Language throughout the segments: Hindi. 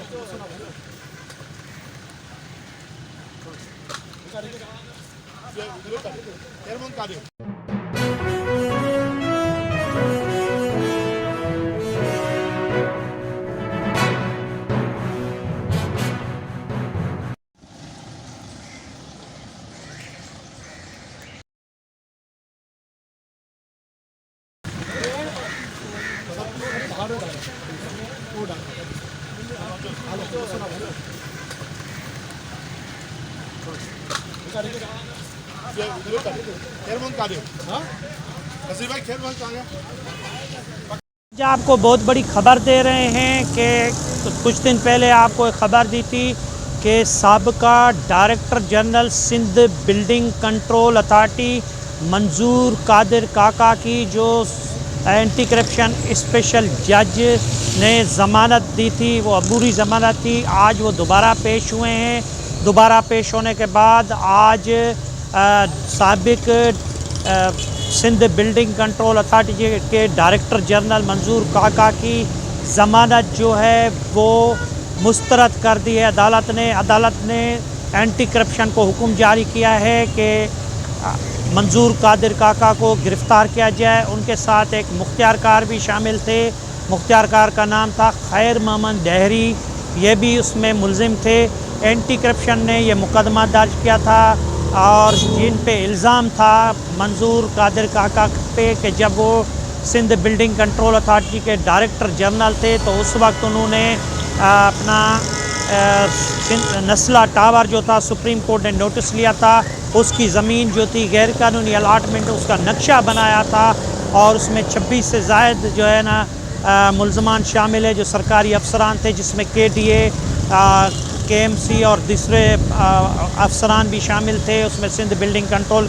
आज आपको बहुत बड़ी खबर दे रहे हैं कि कुछ दिन पहले आपको एक खबर दी थी कि साबका director general Sindh building control authority Manzoor Qadir काका की जो एंटी करप्शन स्पेशल जज ने ज़मानत दी थी, वो अबूरी ज़मानत थी। आज वो दोबारा पेश हुए हैं। दोबारा पेश होने के बाद आज साबिक सिंध बिल्डिंग कंट्रोल अथॉरिटी के डायरेक्टर जनरल मंजूर काका की ज़मानत जो है वो मुस्तरद कर दी है अदालत ने। अदालत ने एंटी करप्शन को हुक्म जारी किया है कि मंजूर कादिर काका को गिरफ़्तार किया जाए। उनके साथ एक मुख्तियार कार भी शामिल थे। मुख्तियार कार का नाम था खैर मोहम्मद डहरी, ये भी उसमें मुलजिम थे। एंटी करप्शन ने यह मुकदमा दर्ज किया था और जिन पे इल्ज़ाम था मंजूर कादिर काका पे कि जब वो सिंध बिल्डिंग कंट्रोल अथॉरिटी के डायरेक्टर जनरल थे तो उस वक्त उन्होंने अपना नस्ला टावर जो था सुप्रीम कोर्ट ने नोटिस लिया था, उसकी ज़मीन जो थी गैर कानूनी अलाटमेंट, उसका नक्शा बनाया था और उसमें 26 से ज़ायद जो है ना मुल्ज़मान शामिल है जो सरकारी अफसरान थे, जिसमें KDA KMC और दूसरे अफसरान भी शामिल थे। उसमें सिंध बिल्डिंग कंट्रोल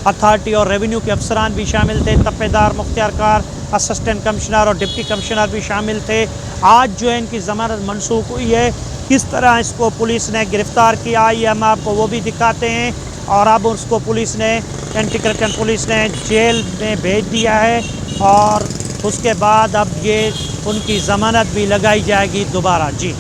अथॉरिटी और रेवेन्यू के अफसरान भी शामिल थे। तपेदार, मुख्तियार कार, असिस्टेंट कमिश्नर और डिप्टी कमिश्नर भी शामिल थे। आज जो है इनकी ज़मानत मनसूख हुई है। किस तरह इसको पुलिस ने गिरफ़्तार किया ये हम आपको वो भी दिखाते हैं। और अब उसको पुलिस ने, एंटी करप्शन पुलिस ने जेल में भेज दिया है और उसके बाद अब ये उनकी ज़मानत भी लगाई जाएगी दोबारा। जी